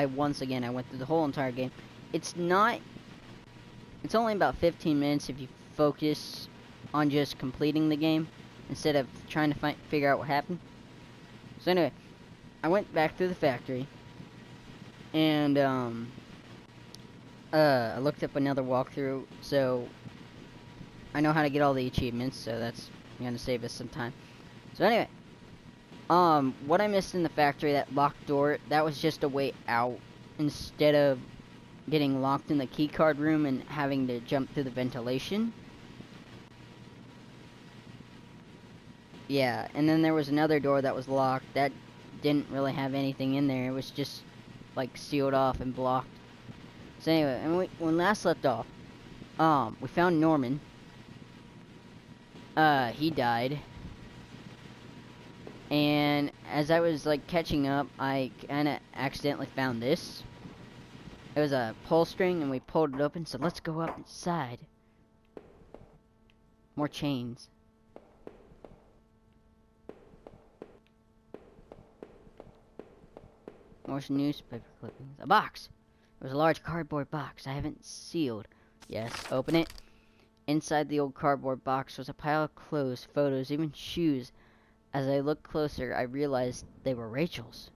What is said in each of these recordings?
once again, I went through the whole entire game. It's not... It's only about 15 minutes if you focus on just completing the game, instead of trying to figure out what happened. So anyway, I went back through the factory, and, I looked up another walkthrough, so I know how to get all the achievements, so that's gonna save us some time. So anyway, what I missed in the factory, that locked door, that was just a way out, instead of getting locked in the keycard room and having to jump through the ventilation. Yeah, and then there was another door that was locked, that didn't really have anything in there, it was just, like, sealed off and blocked. So anyway, and when last left off, we found Norman. He died. And as I was, like, catching up, I kinda accidentally found this. It was a pull string, and we pulled it open, so let's go up inside. More chains. More newspaper clippings. A box! It was a large cardboard box I haven't sealed. Yes, open it. Inside the old cardboard box was a pile of clothes, photos, even shoes. As I looked closer, I realized they were Rachel's.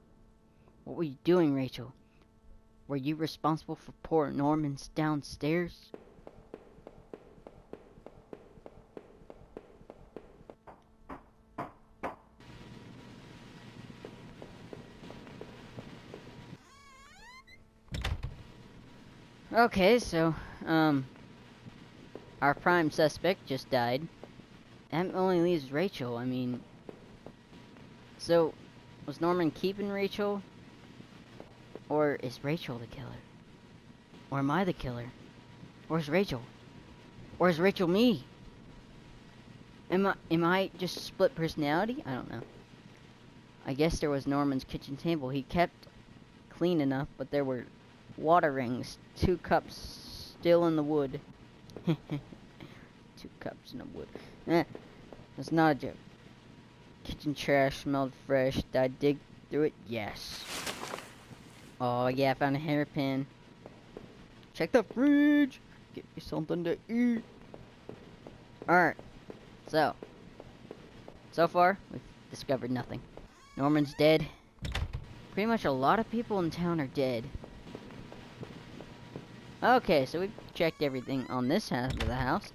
What were you doing, Rachel? Were you responsible for poor Norman's downstairs? Okay, so, our prime suspect just died. That only leaves Rachel, I mean... So, was Norman keeping Rachel? Or is Rachel the killer? Or am I the killer? Or is Rachel? Or is Rachel me? Am I just split personality? I don't know. I guess there was Norman's kitchen table. He kept clean enough, but there were water rings, 2 cups still in the wood. 2 cups in the wood. That's not a joke. Kitchen trash smelled fresh. Did I dig through it? Yes. Oh yeah, I found a hairpin. Check the fridge. Get me something to eat. Alright. So far, we've discovered nothing. Norman's dead. Pretty much a lot of people in town are dead. Okay, so we've checked everything on this half of the house.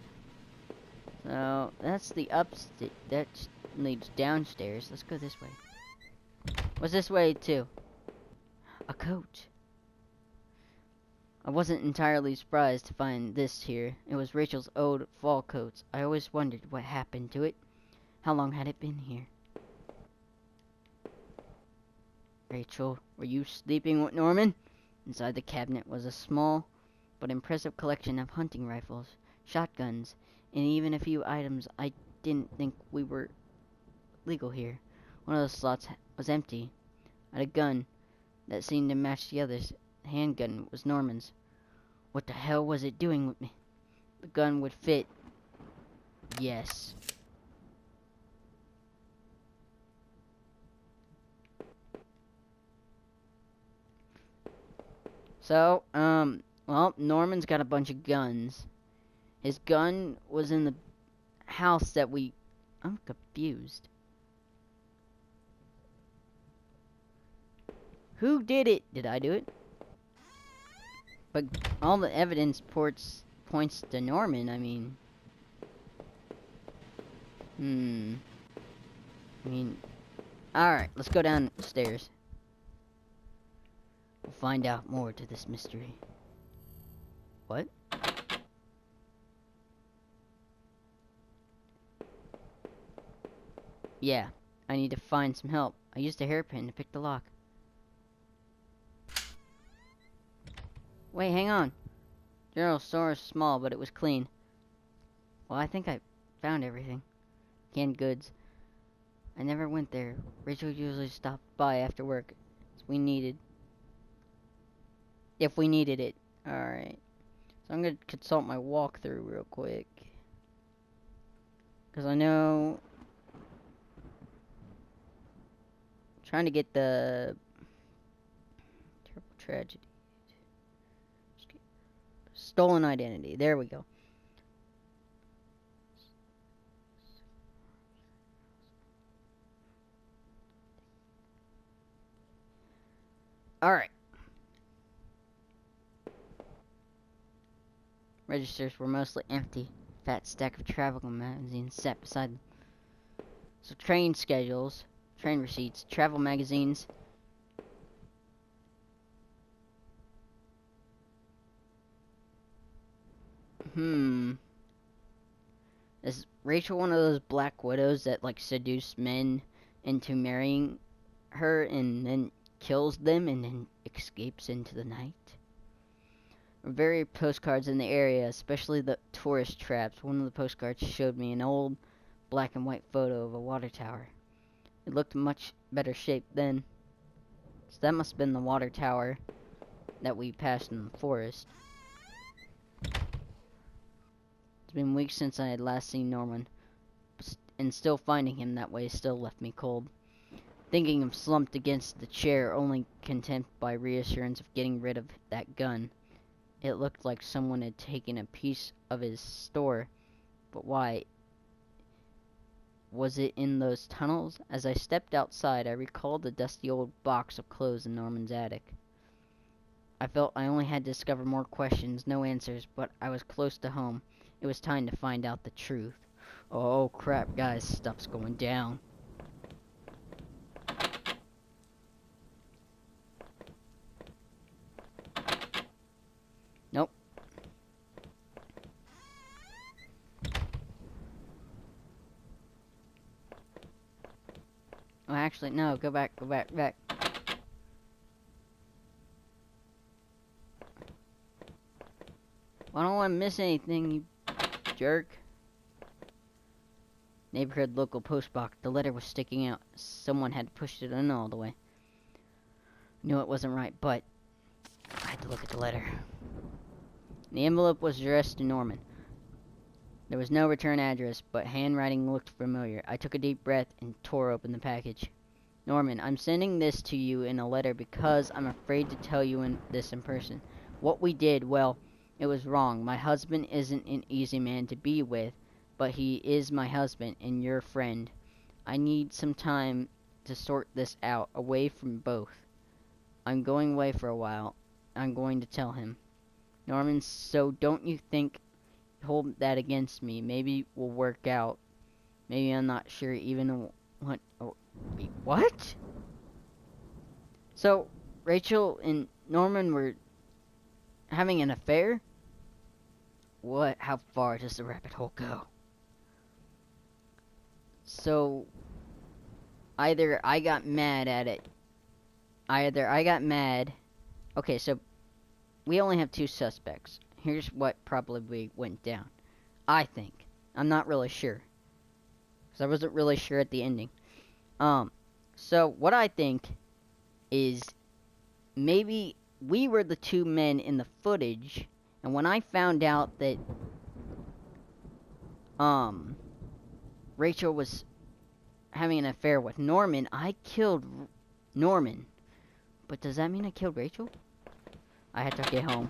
So, that's the upstairs. That leads downstairs. Let's go this way. What's this way, too? A coat. I wasn't entirely surprised to find this here. It was Rachel's old fall coat. I always wondered what happened to it. How long had it been here? Rachel, were you sleeping with Norman? Inside the cabinet was a small but impressive collection of hunting rifles, shotguns, and even a few items I didn't think we were legal here. One of the slots was empty. I had a gun that seemed to match the others. The handgun was Norman's. What the hell was it doing with me? The gun would fit. Yes. So, well, Norman's got a bunch of guns. His gun was in the house that we... I'm confused. Who did it? Did I do it? But all the evidence points to Norman, I mean... Alright, let's go downstairs. We'll find out more to this mystery. What? Yeah, I need to find some help. I used a hairpin to pick the lock. Wait, hang on. General store is small, but it was clean. Well, I think I found everything. Canned goods. I never went there. Rachel usually stopped by after work. If we needed it. Alright. So I'm gonna consult my walkthrough real quick. Because I know... trying to get the... tragedy. Stolen identity. There we go. Alright. Registers were mostly empty. Fat stack of travel magazines sat beside them. So train schedules, train receipts, travel magazines. Is Rachel one of those black widows that like seduce men into marrying her and then kills them and then escapes into the night? Very postcards in the area, especially the tourist traps. One of the postcards showed me an old black and white photo of a water tower. It looked much better shaped then. So that must have been the water tower that we passed in the forest. It's been weeks since I had last seen Norman, and still finding him that way still left me cold. Thinking of slumped against the chair, only content by reassurance of getting rid of that gun. It looked like someone had taken a piece of his store, but why? Was it in those tunnels? As I stepped outside, I recalled the dusty old box of clothes in Norman's attic. I felt I only had to discover more questions, no answers, but I was close to home. It was time to find out the truth. Oh crap, guys, stuff's going down. Nope. Oh, actually, no, go back. I don't want to miss anything, you jerk. Neighborhood local post box. The letter was sticking out. Someone had pushed it in all the way. Knew it wasn't right, but I had to look at the letter. The envelope was addressed to Norman. There was no return address, but handwriting looked familiar. I took a deep breath and tore open the package. Norman, I'm sending this to you in a letter because I'm afraid to tell you this in person. What we did, well, it was wrong. My husband isn't an easy man to be with, but he is my husband and your friend. I need some time to sort this out, away from both. I'm going away for a while. I'm going to tell him. Norman, so don't you think hold that against me. Maybe we'll work out. Maybe I'm not sure even what... Oh, wait, what? So, Rachel and Norman were having an affair? What? How far does the rabbit hole go? So, either I got mad at it. Okay, so we only have two suspects. Here's what probably went down. I think. I'm not really sure. Because I wasn't really sure at the ending. So what I think is maybe we were the two men in the footage, and when I found out that Rachel was having an affair with Norman, I killed Norman. But does that mean I killed Rachel? I had to get home.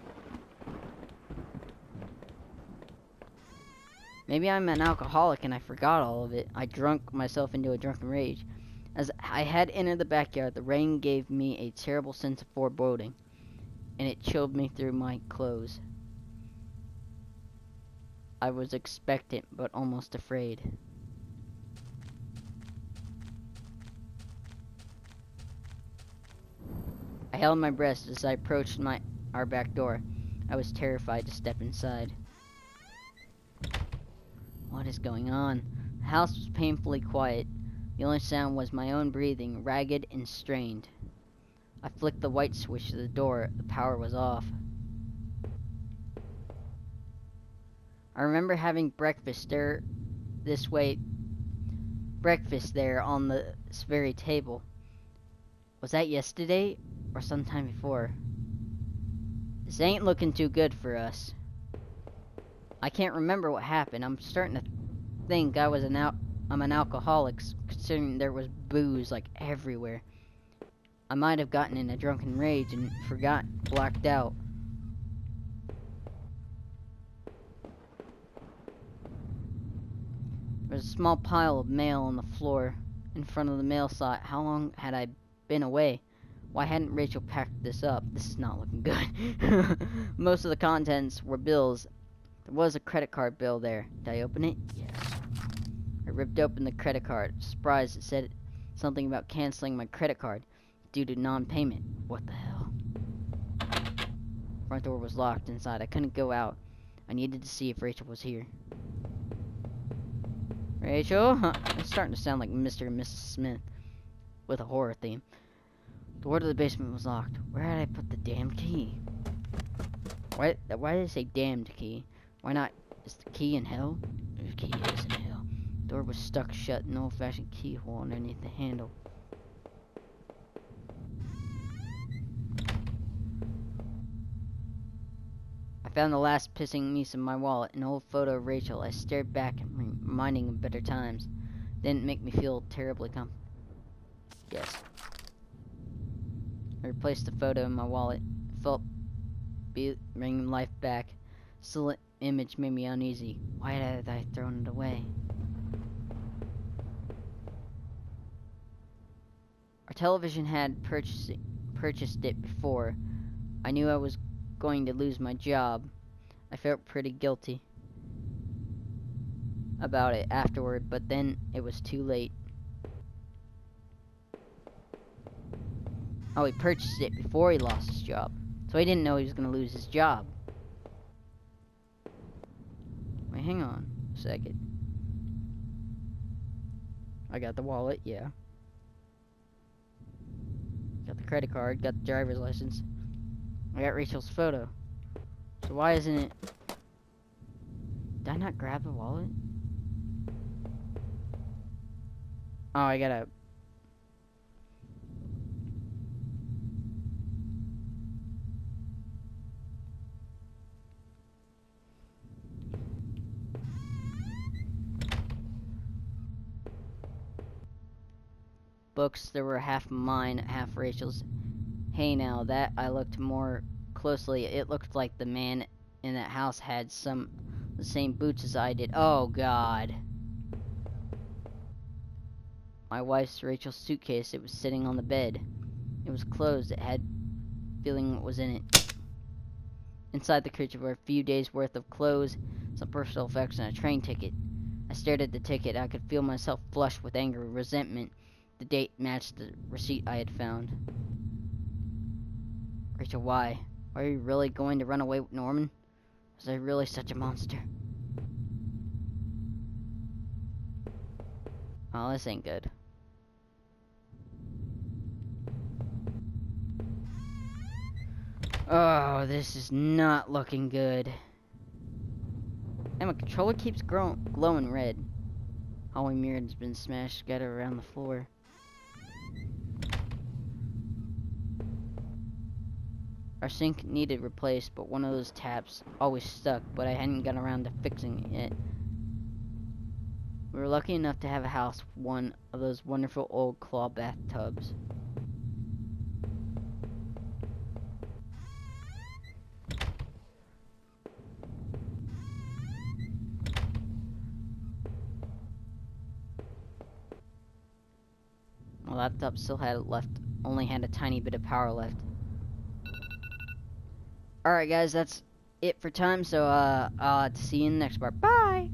Maybe I'm an alcoholic and I forgot all of it. I drunk myself into a drunken rage. As I had entered the backyard, the rain gave me a terrible sense of foreboding, and it chilled me through my clothes. I was expectant, but almost afraid. I held my breath as I approached our back door. I was terrified to step inside. What is going on? The house was painfully quiet. The only sound was my own breathing, ragged and strained. I flicked the white switch to the door. The power was off. I remember having breakfast there on this very table. Was that yesterday or sometime before? This ain't looking too good for us. I can't remember what happened. I'm starting to think I'm an alcoholic, considering there was booze like everywhere. I might have gotten in a drunken rage and blacked out. There was a small pile of mail on the floor in front of the mail slot. How long had I been away? Why hadn't Rachel packed this up? This is not looking good. Most of the contents were bills. There was a credit card bill there. Did I open it? Yes. I ripped open the credit card. Surprised, it said something about canceling my credit card due to non-payment. What the hell? Front door was locked inside. I couldn't go out. I needed to see if Rachel was here. Rachel? Huh. It's starting to sound like Mr. and Mrs. Smith with a horror theme. The door to the basement was locked. Where had I put the damn key? Why did it say damned key? Why not? Is the key in hell? The key is in hell. The door was stuck shut in an old-fashioned keyhole underneath the handle. I found the last pissing niece in my wallet, an old photo of Rachel. I stared back, reminding of better times. Didn't make me feel terribly Yes. I replaced the photo in my wallet. Felt bringing life back. Still, the image made me uneasy. Why had I thrown it away? Our television had purchased it before. I knew I was going to lose my job. I felt pretty guilty about it afterward, but then it was too late. Oh, he purchased it before he lost his job. So he didn't know he was going to lose his job. Wait, hang on a second. I got the wallet, yeah. Got the credit card, got the driver's license. I got Rachel's photo. So why isn't it... Did I not grab the wallet? Oh, I gotta... Books, there were half mine, half Rachel's. Hey now, that I looked more closely, it looked like the man in that house had the same boots as I did. Oh god. My wife's Rachel's suitcase, it was sitting on the bed. It was closed, it had feeling what was in it. Inside the creature were a few days worth of clothes, some personal effects, and a train ticket. I stared at the ticket. I could feel myself flush with anger and resentment. The date matched the receipt I had found. Rachel, why? Are you really going to run away with Norman? Was I really such a monster? Oh, this ain't good. Oh, this is not looking good. And my controller keeps glowing red. Hallway mirror has been smashed together around the floor. Our sink needed replaced, but one of those taps always stuck, but I hadn't gotten around to fixing it. We were lucky enough to have a house with one of those wonderful old claw bathtubs. My laptop still only had a tiny bit of power left. Alright guys, that's it for time, so I'll see you in the next part. Bye!